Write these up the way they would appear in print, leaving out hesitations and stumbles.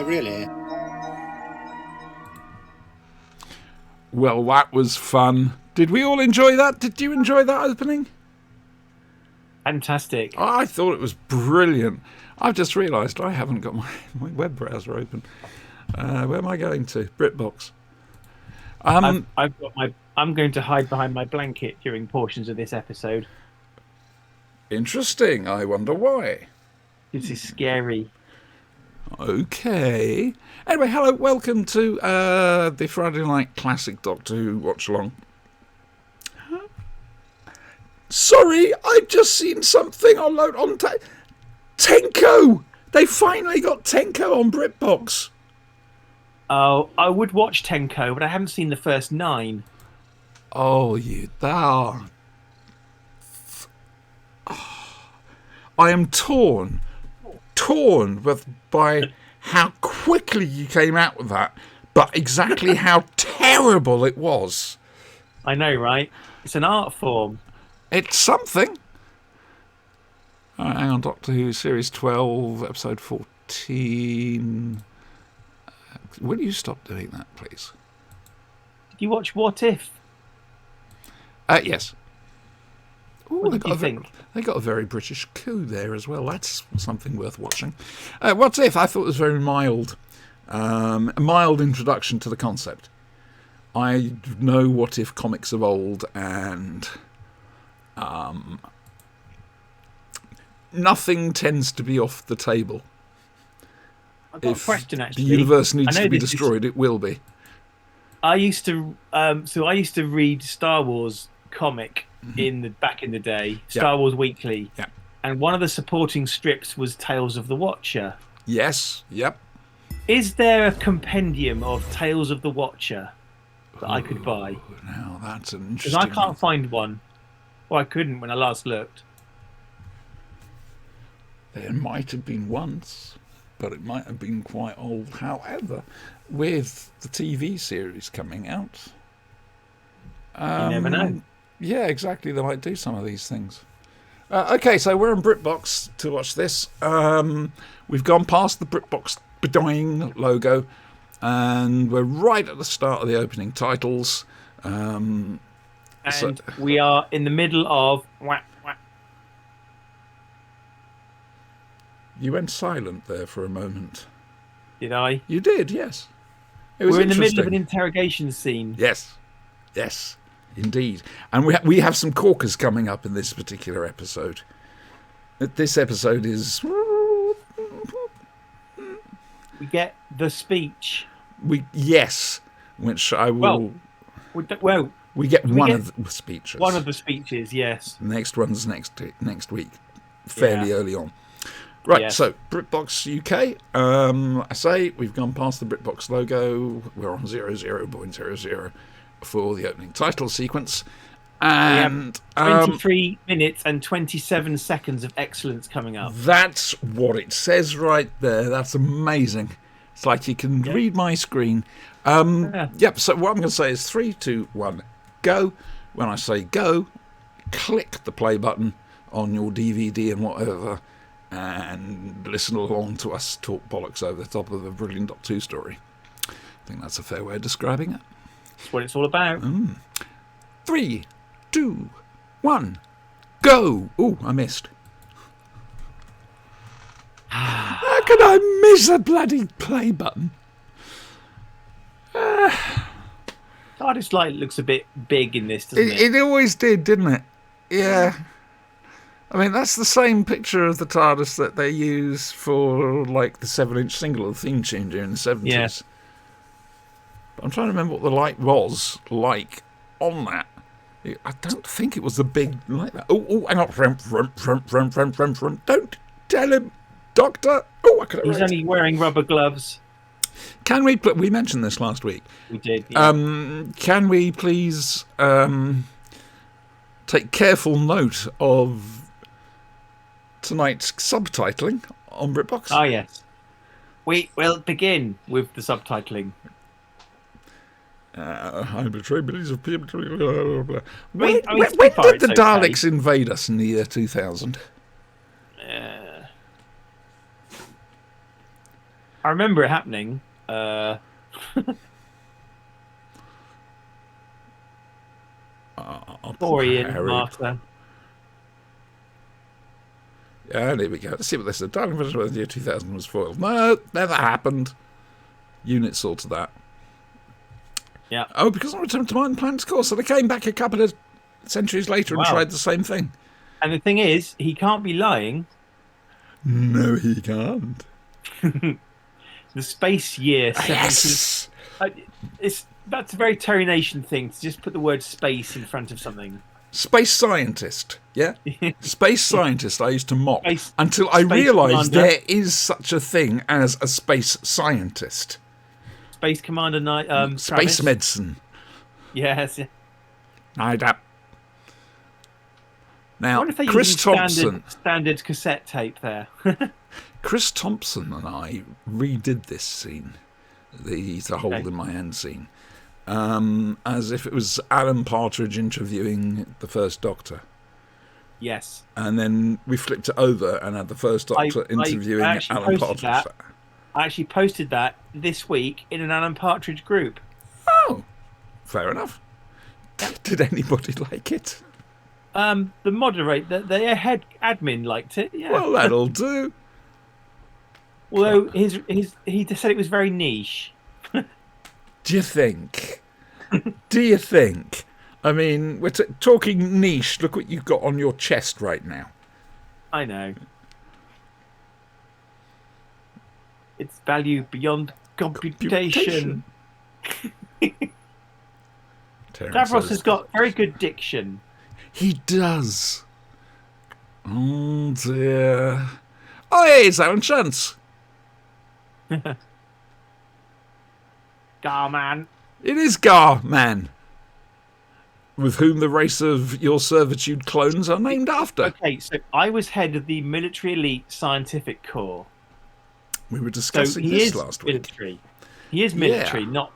really. Well, that was fun. Did we all enjoy that? Did you enjoy that opening? Fantastic. I thought it was brilliant. I've just realised I haven't got my web browser open. Where am I going to? BritBox. I'm going to hide behind my blanket during portions of this episode. Interesting. I wonder why. This is scary. Okay. Anyway, hello. Welcome to the Friday Night Classic Doctor Who Watch Along. Sorry, I've just seen something on Tenko. They finally got Tenko on BritBox. Oh, I would watch Tenko, but I haven't seen the first 9. Oh, you are. I am torn by how quickly you came out with that, but exactly how terrible it was. I know, right? It's an art form. It's something. All right, hang on, Doctor Who, Series 12, Episode 14. Will you stop doing that, please? Did you watch What If? Yes. Ooh, What did you think? They got a very British coup there as well. That's something worth watching. What If? I thought it was very mild. A mild introduction to the concept. I know What If comics of old, and nothing tends to be off the table. I've got a question, actually. The universe needs to be destroyed, it will be. I used to read Star Wars comic back in the day, Star Wars Weekly. Yeah. And one of the supporting strips was Tales of the Watcher. Yes, yep. Is there a compendium of Tales of the Watcher that I could buy? Now that's an Because interesting. I can't find one. Well, I couldn't when I last looked. There might have been once, but it might have been quite old. However, with the TV series coming out, You never know. Yeah, exactly. They might do some of these things. Okay, so we're on BritBox to watch this. We've gone past the BritBox dying logo, and we're right at the start of the opening titles. And we are in the middle of... You went silent there for a moment. Did I? You did, yes. It was We're in the middle of interesting. an interrogation scene. Yes, indeed. And we have some corkers coming up in this particular episode. This episode is... We get the speech. Which I will... we get one of the speeches. One of the speeches, yes. The next one's next week, fairly early on. Right, Yes. So BritBox UK. I say we've gone past the BritBox logo. We're on 00.00 for the opening title sequence. And 23 minutes and 27 seconds of excellence coming up. That's what it says right there. That's amazing. It's like you can read my screen. Yep, so what I'm going to say is 3, 2, 1, go. When I say go, click the play button on your DVD and whatever, and listen along to us talk bollocks over the top of a brilliant Doctor Who story. I think that's a fair way of describing it. That's what it's all about. 3, 2, 1, go! Ooh, I missed. How could I miss a bloody play button? TARDIS light looks a bit big in this, doesn't it? It always did, didn't it? Yeah. I mean, that's the same picture of the TARDIS that they use for, like, the 7-inch single of the theme tune during the 70s. Yeah. But I'm trying to remember what the light was like on that. I don't think it was the big like that. Oh, hang on. Don't tell him, Doctor. Oh, I could have He's read. only wearing rubber gloves. Can we mentioned this last week. We did. Yeah. Can we please take careful note of tonight's subtitling on BritBox? Ah, yes. We will begin with the subtitling. I betray millions of people. When When did the Daleks invade us in the year 2000? I remember it happening. Ori and Harry. Martha. Yeah, there we go. Let's see what they said. Darling version of the year 2000 was foiled. No, never happened. Unit sorted that. Yeah. Oh, because I returned to Mind Planet's course, so they came back a couple of centuries later and Wow. tried the same thing. And the thing is, he can't be lying. No, he can't. The space year 17. Yes! That's a very Terry Nation thing to just put the word space in front of something. Space scientist, yeah? Space scientist I used to mock Space- until I space realised commander. there is such a thing as a space scientist. Space Commander Night. Space Travis. medicine. Yes. I'd up. I Now, wonder if they Chris use Thompson. standard cassette tape there. Chris Thompson and I redid this scene, the hold in my hand scene, as if it was Alan Partridge interviewing the First Doctor. Yes. And then we flipped it over and had the First Doctor interviewing actually Alan posted Partridge. that. I actually posted that this week in an Alan Partridge group. Oh, fair enough. Did anybody like it? The moderator, the head admin liked it. Yeah. Well, that'll do. Although he said it was very niche. Do you think? Do you think? I mean, we're talking niche. Look what you've got on your chest right now. I know. It's value beyond computation. Davros has got very good diction. He does. Oh dear. Oh, hey, it's Alan Chance. Garman. It is Gar Man, with whom the race of your servitude clones are named after. Okay, so I was head of the military elite scientific corps. We were So discussing he this is last week. military. He is military, not.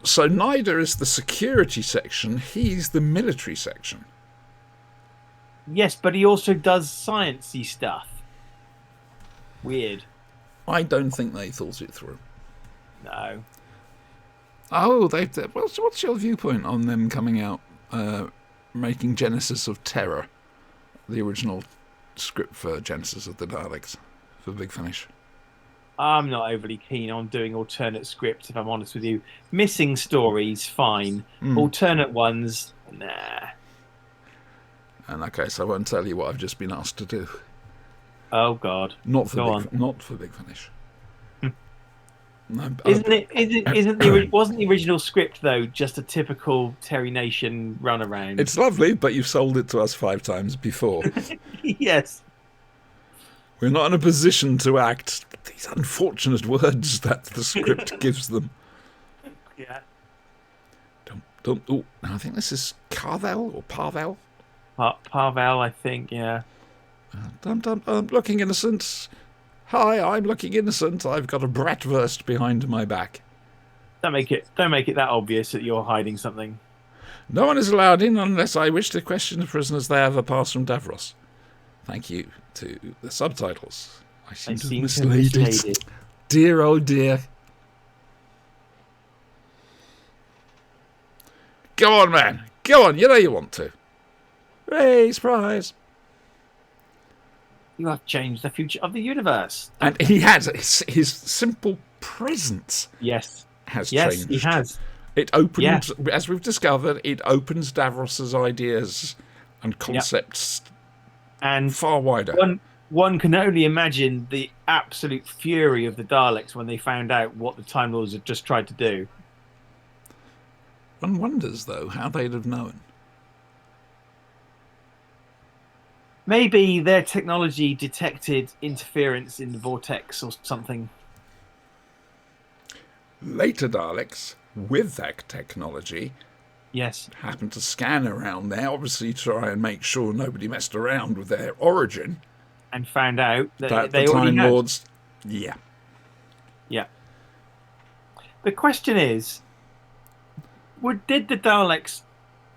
So neither is the security section, he's the military section. Yes, but he also does sciencey stuff. Weird. I don't think they thought it through. No. Oh, what's your viewpoint on them coming out, making Genesis of Terror, the original script for Genesis of the Daleks, for Big Finish? I'm not overly keen on doing alternate scripts, if I'm honest with you. Missing stories, fine. Alternate ones, nah. And okay, so I won't tell you what I've just been asked to do. Oh God. Not for Big Finish. No, Wasn't the original script though just a typical Terry Nation runaround? It's lovely, but you've sold it to us 5 times before. Yes. We're not in a position to act these unfortunate words that the script gives them. Yeah. Don't. Oh, I think this is Carvel or Parvel. Parvel, I think. Yeah. I'm looking innocent. Hi, I'm looking innocent. I've got a bratwurst behind my back. Don't make it that obvious that you're hiding something. No one is allowed in unless I wish to question the prisoners they have passed from Davros. Thank you to the subtitles. I seem to have mislaid it. Dear, oh dear. Go on, man. Go on. You know you want to. Hooray, surprise. You have changed the future of the universe. And he has. His simple presence Yes. has changed. Yes, he has. It opens, as we've discovered, it opens Davros's ideas and concepts and far wider. One can only imagine the absolute fury of the Daleks when they found out what the Time Lords had just tried to do. One wonders, though, how they'd have known. Maybe their technology detected interference in the vortex or something. Later Daleks, with that technology, happened to scan around there, obviously try and make sure nobody messed around with their origin. And found out that they the already Time had. Lords... Yeah. Yeah. The question is, did the Daleks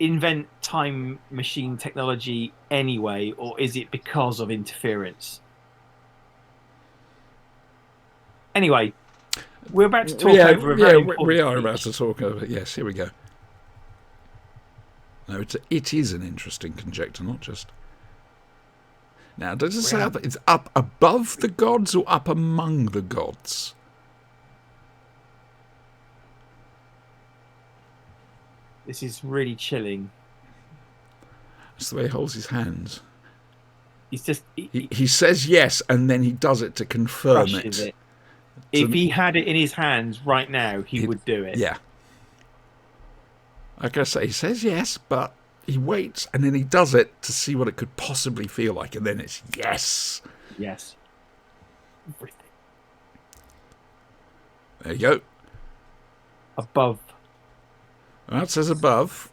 invent time machine technology anyway, or is it because of interference? Anyway, we're about to talk over a very important we are speech. about to talk over. Yes, here we go. No, it is an interesting conjecture, not just. Now, does it say it's up above the gods or up among the gods? This is really chilling. That's the way he holds his hands. He's just He says yes, and then he does it to confirm it. If he had it in his hands right now, he would do it. Yeah. Like I say, he says yes, but he waits, and then he does it to see what it could possibly feel like, and then it's yes. Yes. Everything. There you go. Above. That says above.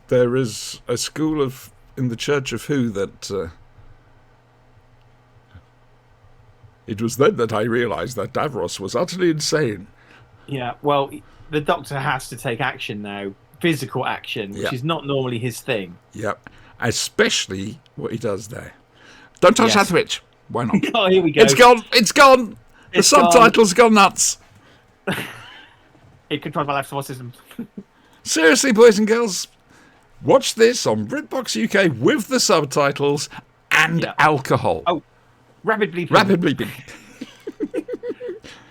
There is a school in the Church of Who that it was then that I realised that Davros was utterly insane. Yeah, well, the Doctor has to take action now, physical action, which is not normally his thing. Yep, especially what he does there. Don't touch that switch. Why not? Oh, here we go. It's gone. It's gone. The subtitles gone nuts. It controls my life support system. Seriously, boys and girls, watch this on BritBox UK with the subtitles and alcohol. Oh, rapid bleeping. Rapid bleeping.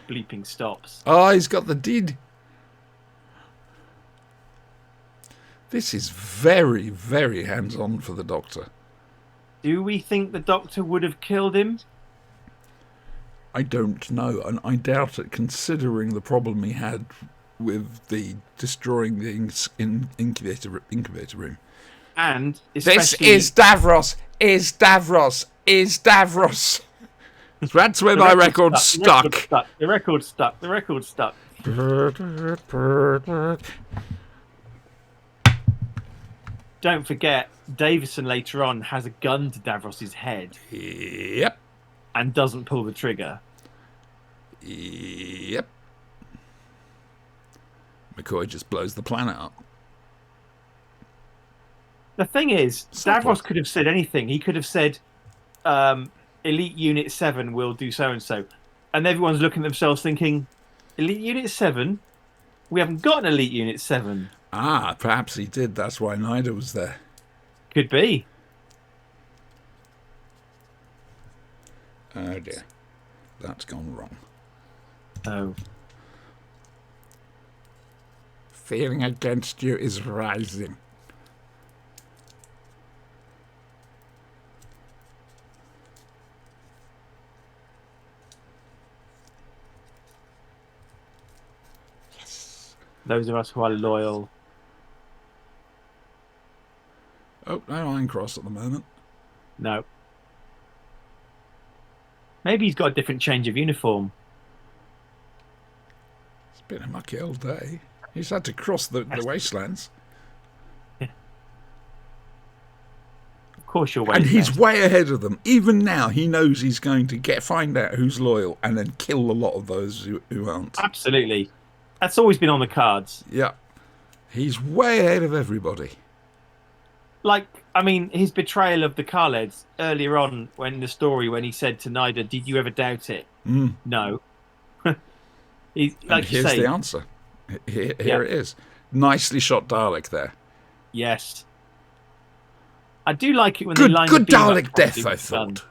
Bleeping stops. Oh, he's got the did. This is very, very hands-on for the Doctor. Do we think the Doctor would have killed him? I don't know, and I doubt it, considering the problem he had with the destroying the incubator room. And this is Davros. Is Davros. Is Davros. That's where my record's stuck. The record's stuck. The record's stuck. Don't forget, Davison later on has a gun to Davros's head. Yep. And doesn't pull the trigger. Yep. McCoy just blows the planet up. The thing is, Davros could have said anything. He could have said, Elite Unit 7 will do so-and-so. And everyone's looking at themselves thinking, Elite Unit 7? We haven't got an Elite Unit 7. Ah, perhaps he did. That's why Nida was there. Could be. Oh, dear. That's gone wrong. Oh. Feeling against you is rising. Yes. Those of us who are loyal. Oh, no iron cross at the moment. No. Maybe he's got a different change of uniform. It's been a mucky old day. He's had to cross the wastelands. Yeah. Of course you're way and he's way ahead of them. Even now, he knows he's going to find out who's loyal and then kill a lot of those who aren't. Absolutely. That's always been on the cards. Yeah. He's way ahead of everybody. Like, I mean, his betrayal of the Khaleds earlier on when the story, when he said to Nida, did you ever doubt it? No. Here's the answer. Here it is. Nicely shot Dalek there. Yes. I do like it when they line good the beam Dalek up death, I thought.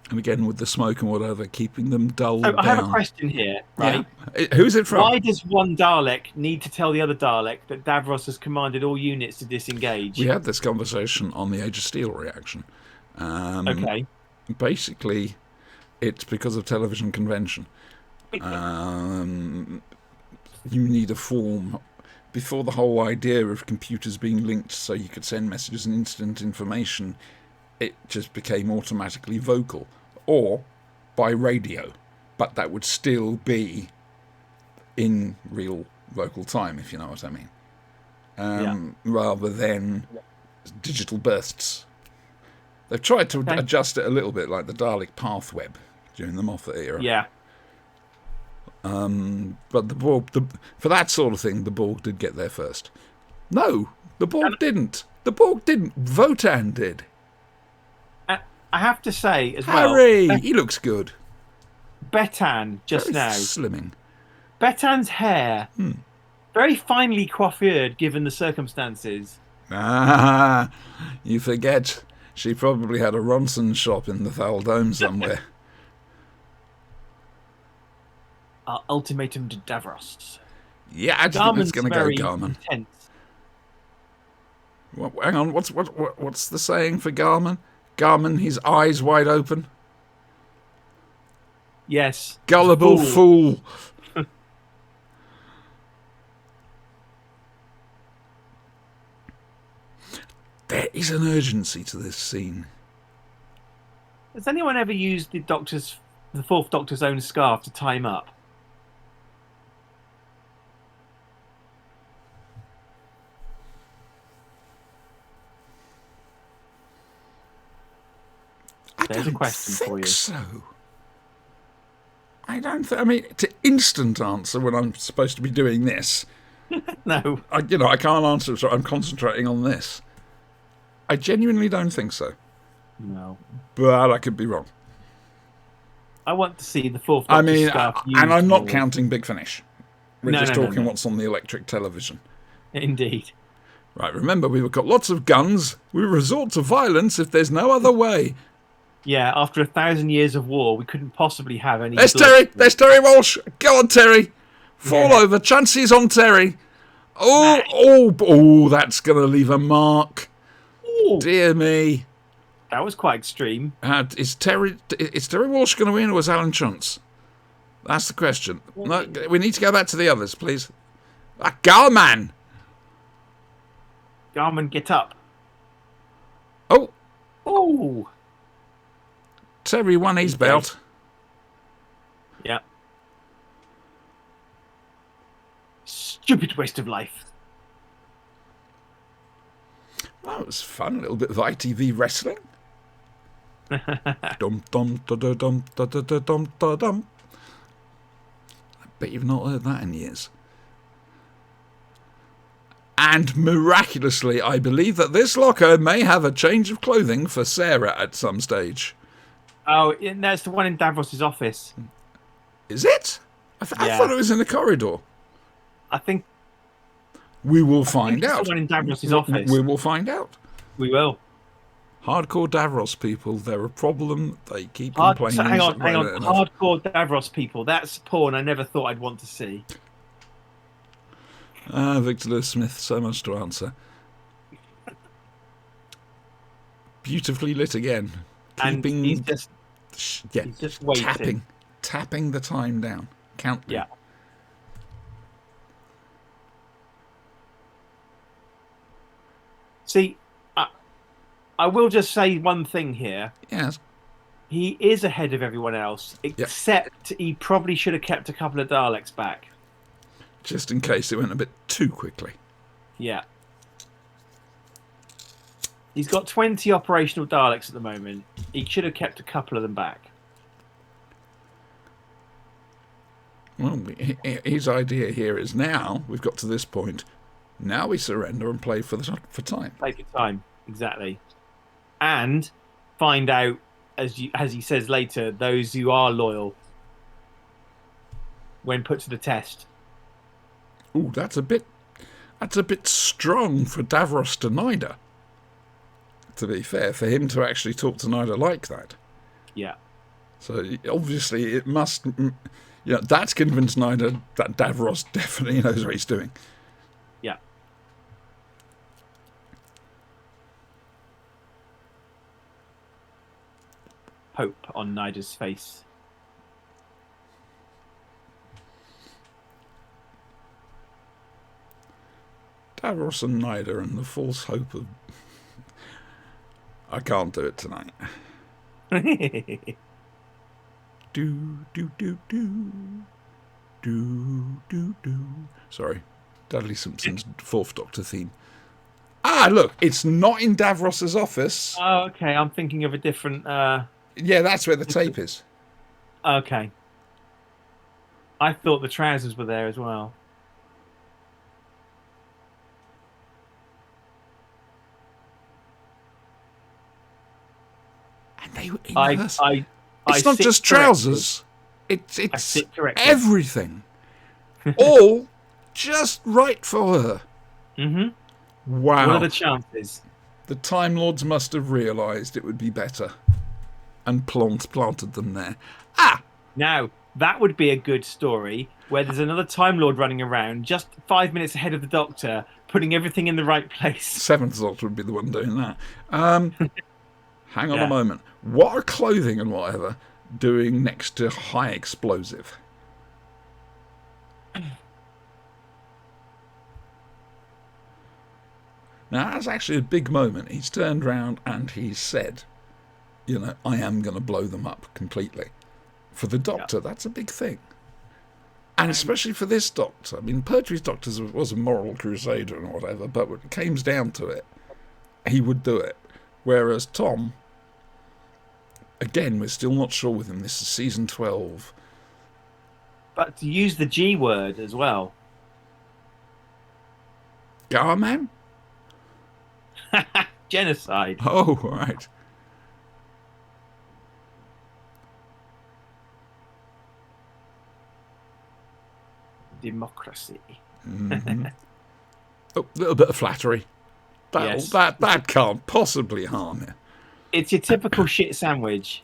And again, with the smoke and whatever, keeping them dulled down. I have a question here, right? Yeah. Who's it from? Why does one Dalek need to tell the other Dalek that Davros has commanded all units to disengage? We had this conversation on the Age of Steel reaction. Okay. Basically, it's because of television convention. You need a form. Before the whole idea of computers being linked so you could send messages and instant information, it just became automatically vocal or by radio, but that would still be in real vocal time, if you know what I mean, rather than digital bursts. They've tried to adjust it a little bit, like the Dalek Pathweb during the Moffat era. Yeah. But the Borg, for that sort of thing, the Borg did get there first. No, the Borg didn't. The Borg didn't. Votan did. I have to say as Harry! well, He looks good. Betan just Very now. slimming. Betan's hair, very finely coiffured given the circumstances. Ah, you forget. She probably had a Ronson shop in the Foul Dome somewhere. Our ultimatum to Davros. Yeah, I just think it's Garmin's going to go very Garmin. intense. Hang on, what's the saying for Garmin? Garmin, his eyes wide open. Yes. Gullible fool. There is an urgency to this scene. Has anyone ever used the Fourth Doctor's own scarf to tie him up? There's a question for you. So. I don't think. I mean, to instant answer when I'm supposed to be doing this. No. I can't answer, so I'm concentrating on this. I genuinely don't think so. No. But I could be wrong. I want to see the Fourth Doctor's scarf used. And I'm not more. counting Big Finish. We're just talking what's on the electric television. Indeed. Right, remember, we've got lots of guns. We resort to violence if there's no other way. Yeah, after 1,000 years of war, we couldn't possibly have any... There's Terry! There's Terry Walsh! Go on, Terry! Fall over. Chances on Terry. Oh, that's going to leave a mark. Ooh. Dear me. That was quite extreme. Is Terry Walsh going to win, or was Alan Chuntz? That's the question. No, we need to go back to the others, please. Garman! Garman, get up. Oh! Terry won his belt. Yeah. Stupid waste of life. That was fun. A little bit of ITV wrestling. Dum dum da da dum da da da dum da dum. I bet you've not heard that in years. And miraculously, I believe that this locker may have a change of clothing for Sarah at some stage. Oh, that's the one in Davros's office. Is it? I thought it was in the corridor. I think... We will find out. It's the one in Davros's office. We will find out. We will. Hardcore Davros people, they're a problem. They keep complaining. Hang on. Hardcore Davros people. That's porn I never thought I'd want to see. Victor Lewis Smith, so much to answer. Beautifully lit again. Keeping, and he's just waiting. Tapping the time down. Counting. Yeah. See, I will just say one thing here. Yes. He is ahead of everyone else, except he probably should have kept a couple of Daleks back. Just in case it went a bit too quickly. Yeah. He's got 20 operational Daleks at the moment. He should have kept a couple of them back. Well, his idea here is now we've got to this point. Now we surrender and play for time. Play for time, exactly. And find out, as he says later, those who are loyal when put to the test. Ooh, that's a bit strong for Davros to Nida. To be fair, for him to actually talk to Nida like that. Yeah. So obviously it must, that's convinced Nida that Davros definitely knows what he's doing. Yeah. Hope on Nida's face. Davros and Nida and the false hope of... I can't do it tonight. do, do, do, do. Do, do, do. Sorry. Dudley Simpson's Fourth Doctor theme. Ah, look, it's not in Davros's office. Oh, okay. I'm thinking of a different... Yeah, that's where the tape is. Okay. I thought the trousers were there as well. And in I, her. I, I It's not sit just corrected. trousers. It's sit corrected. everything. All just right for her. Mm-hmm. Wow. What are the chances? The Time Lords must have realised it would be better and planted them there. Ah! Now, that would be a good story where there's another Time Lord running around just 5 minutes ahead of the Doctor, putting everything in the right place. Seventh Doctor would be the one doing that. Hang on a Yeah. moment. What are clothing and whatever doing next to high explosive? Now, that's actually a big moment. He's turned round and he's said, you know, I am going to blow them up completely. For the Doctor, that's a big thing. And especially for this Doctor. I mean, Pertwee's Doctor was a moral crusader and whatever, but when it came down to it, he would do it. Whereas Tom, again, we're still not sure with him. This is season 12. But to use the G word as well. Garman? Genocide. Oh, right. Democracy. Mm-hmm. A little bit of flattery. Yes. That can't possibly harm you. It's your typical shit sandwich.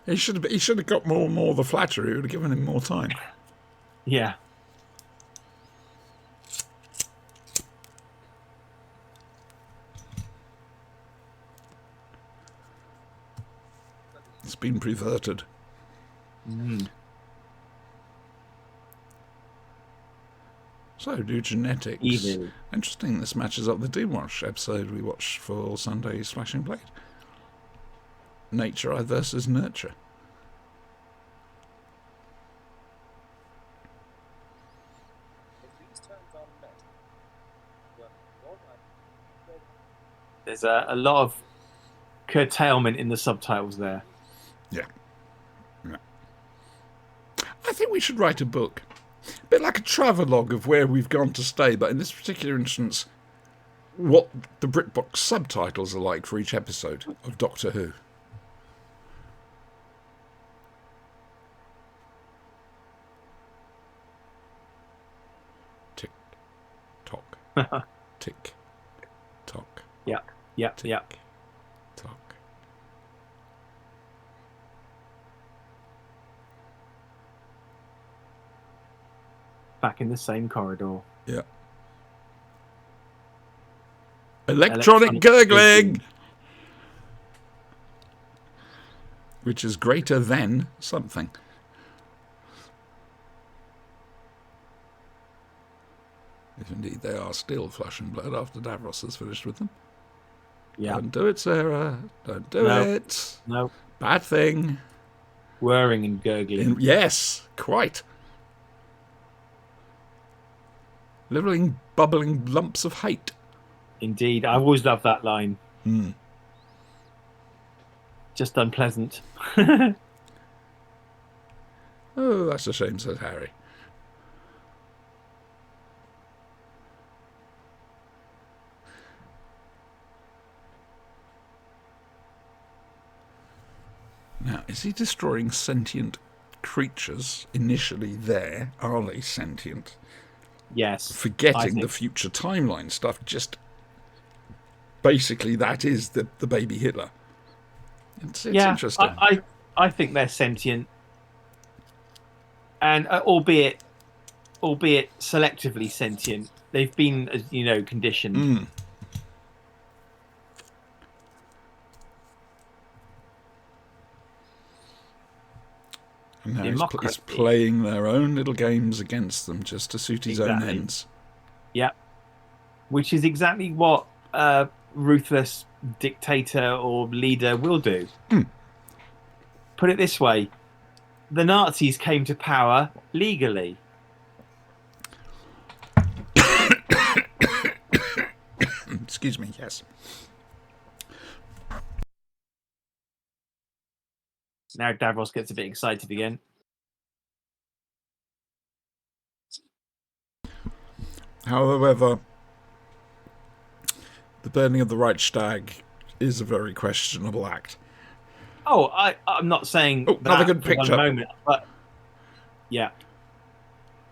He should have got more of the flattery. It would have given him more time. Yeah. It's been perverted. Mm. So, do genetics. Evil. Interesting, this matches up the Doomwatch episode we watched for Sunday's Flashing Blade. Nature versus nurture. There's a lot of curtailment in the subtitles there. Yeah. I think we should write a book. A bit like a travelogue of where we've gone to stay, but in this particular instance, what the BritBox subtitles are like for each episode of Doctor Who. Tick, tock, tick, tock. Yeah, yeah, tick, yeah. tock. Back in the same corridor. Yeah. Electronic gurgling! Which is greater than something. If indeed they are still flesh and blood after Davros has finished with them. Yeah. Don't do it, Sarah. Don't do it. No. Bad thing. Whirring and gurgling. Yes, quite. Literally bubbling lumps of hate. Indeed. I always loved that line. Mm. Just unpleasant. Oh, that's a shame, said Harry. Now, is he destroying sentient creatures initially there? Are they sentient? Yes. Forgetting the future timeline stuff, just basically that is the baby Hitler. It's interesting. I think they're sentient. And albeit selectively sentient. They've been, conditioned. Mm. And now he's playing their own little games against them just to suit his own ends. Yeah. Which is exactly what a ruthless dictator or leader will do. Mm. Put it this way. The Nazis came to power legally. Excuse me, yes. Now Davros gets a bit excited again. However, the burning of the Reichstag is a very questionable act. Oh, I'm not saying Oh, another good for one picture. moment, but yeah.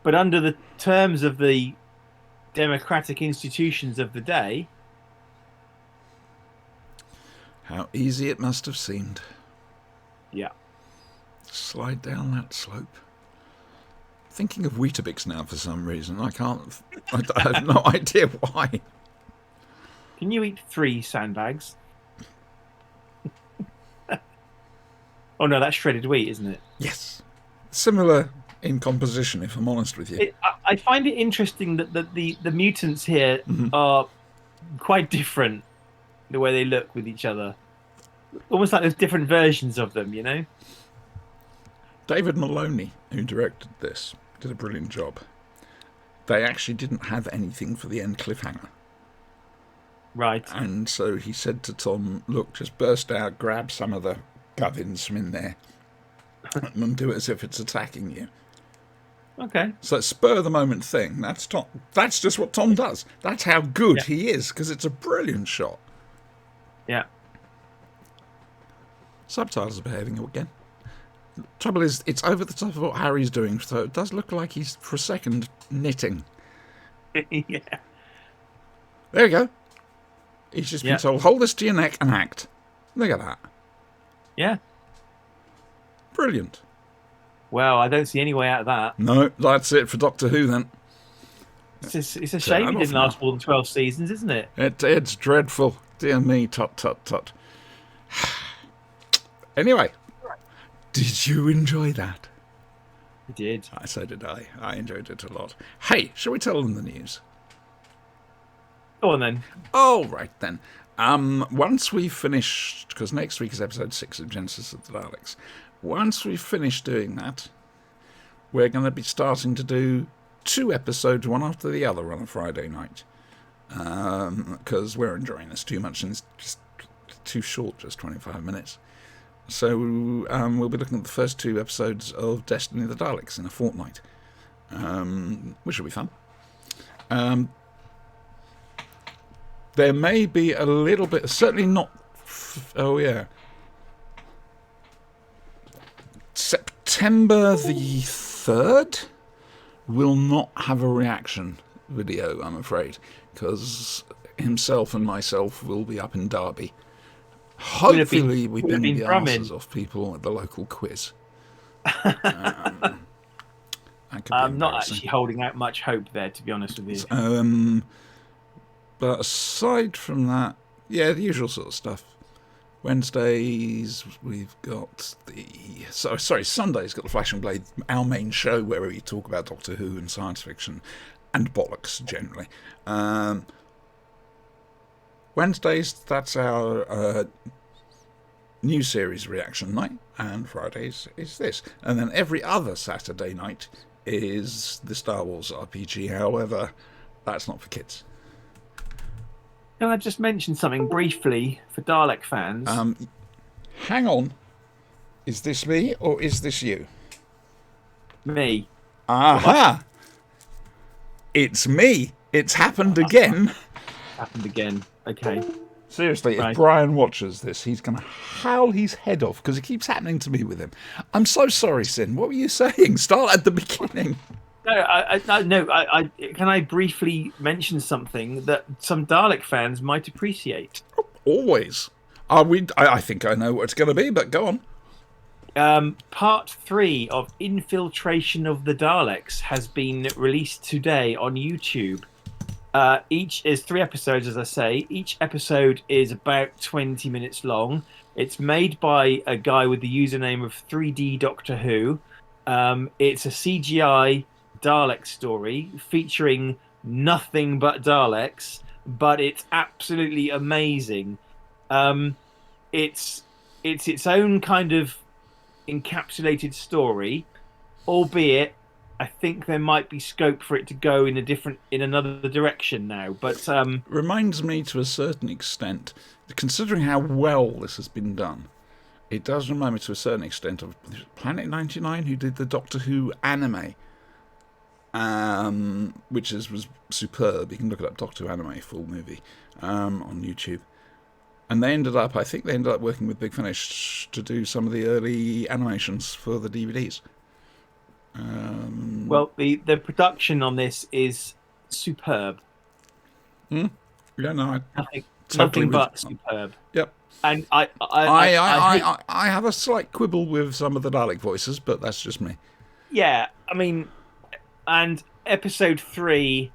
But under the terms of the democratic institutions of the day, How easy it must have seemed. yeah. Slide down that slope. Thinking of Weetabix now for some reason. I can't. I have no idea why. Can you eat 3 sandbags? Oh no, that's shredded wheat, isn't it? Yes. Similar in composition, if I'm honest with you. I find it interesting that the mutants here are quite different the way they look with each other. Almost like there's different versions of them, you know? David Maloney, who directed this, did a brilliant job. They actually didn't have anything for the end cliffhanger. Right. And so he said to Tom, look, just burst out, grab some of the gubbins from in there, and do it as if it's attacking you. Okay. So spur of the moment thing. That's Tom. That's just what Tom does. That's how good he is, because it's a brilliant shot. Yeah. Subtitles are behaving again. Trouble is, it's over the top of what Harry's doing, so it does look like he's, for a second, knitting. Yeah. There you go. He's just been told, hold this to your neck and act. Look at that. Yeah. Brilliant. Well, I don't see any way out of that. No, that's it for Doctor Who, then. It's a shame it didn't last more than 12 seasons, isn't it? It's dreadful. Dear me, tut, tut, tut. Anyway, did you enjoy that? I did. So did I. I enjoyed it a lot. Hey, shall we tell them the news? Go on then. All right then. Once we've finished, because next week is episode 6 of Genesis of the Daleks. Once we've finished doing that, we're going to be starting to do 2 episodes, one after the other, on a Friday night. Because we're enjoying this too much, and it's just too short, just 25 minutes. So we'll be looking at the first 2 episodes of Destiny of the Daleks in a fortnight, which will be fun. There may be a little bit, certainly not. September the 3rd will not have a reaction video, I'm afraid, because himself and myself will be up in Derby. Hopefully, we bring the answers off people at the local quiz. I'm not actually holding out much hope there, to be honest with you. But aside from that, yeah, the usual sort of stuff. Wednesdays, we've got Sunday's got the Flash and Blade, our main show where we talk about Doctor Who and science fiction and bollocks generally. Wednesdays, that's our new series reaction night, and Fridays is this. And then every other Saturday night is the Star Wars RPG, however, that's not for kids. Can I just mention something briefly for Dalek fans? Hang on. Is this me or is this you? Me. Aha! It's me. It's happened again. Happened again. Okay. Seriously, if Brian watches this, he's going to howl his head off because it keeps happening to me with him. I'm so sorry, Sin. What were you saying? Start at the beginning. No, can I briefly mention something that some Dalek fans might appreciate? Always. I think I know what it's going to be, but go on. Part 3 of Infiltration of the Daleks has been released today on YouTube. Each is 3 episodes, as I say. Each episode is about 20 minutes long. It's made by a guy with the username of 3D Doctor Who. It's a CGI Dalek story featuring nothing but Daleks, but it's absolutely amazing. It's its own kind of encapsulated story, albeit I think there might be scope for it to go in another direction now. But reminds me to a certain extent, considering how well this has been done, it does remind me to a certain extent of Planet 99, who did the Doctor Who anime. Which was superb. You can look it up, Doctor Who anime full movie on YouTube. And I think they ended up working with Big Finish to do some of the early animations for the DVDs. Well, the production on this is superb. Yeah, no, Nothing but superb. Yep. And I have a slight quibble with some of the Dalek voices, but that's just me. Yeah, I mean, and episode 3,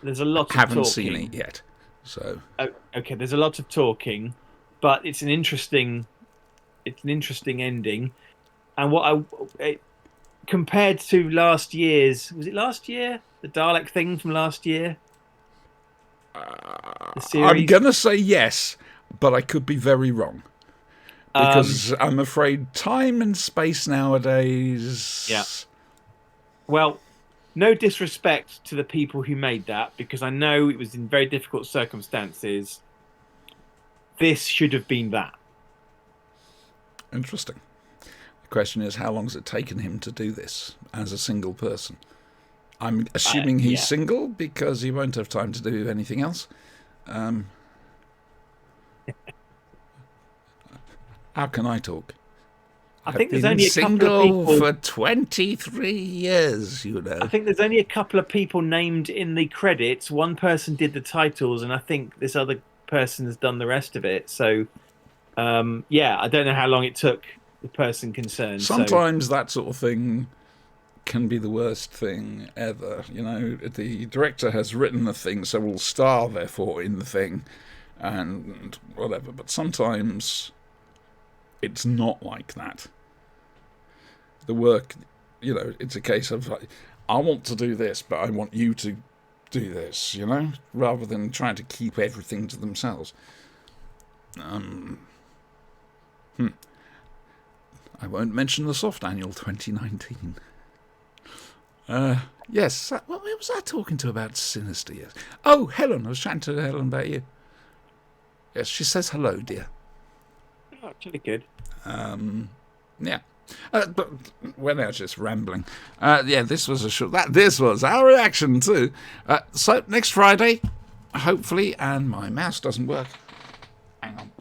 there's a lot of talking. Haven't seen it yet, so okay. There's a lot of talking, but it's an interesting ending. And compared to last year's, was it last year? The Dalek thing from last year. The series? I'm gonna say yes, but I could be very wrong. Because I'm afraid time and space nowadays... Yeah. Well, no disrespect to the people who made that, because I know it was in very difficult circumstances. This should have been that. Interesting. The question is, how long has it taken him to do this as a single person? I'm assuming he's single, because he won't have time to do anything else. How can I talk? I think there's only a couple of people for 23 years, you know. I think there's only a couple of people named in the credits. One person did the titles, and I think this other person has done the rest of it. So, I don't know how long it took the person concerned. Sometimes that sort of thing can be the worst thing ever. You know, the director has written the thing, so will star, therefore, in the thing, and whatever. But sometimes it's not like that. The work, you know, it's a case of, like, I want to do this, but I want you to do this, you know, rather than trying to keep everything to themselves. I won't mention the soft annual 2019. Yes, what was I talking to about Sinister? Yes. Oh, Helen, I was chatting to Helen about you. Yes, she says hello, dear. Oh, actually good. Yeah. But we're now just rambling. This was this was our reaction too. So next Friday, hopefully, and my mouse doesn't work. Hang on.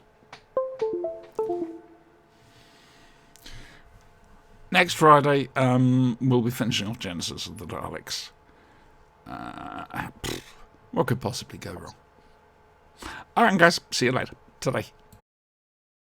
Next Friday, we'll be finishing off Genesis of the Daleks. What could possibly go wrong? All right, guys. See you later today.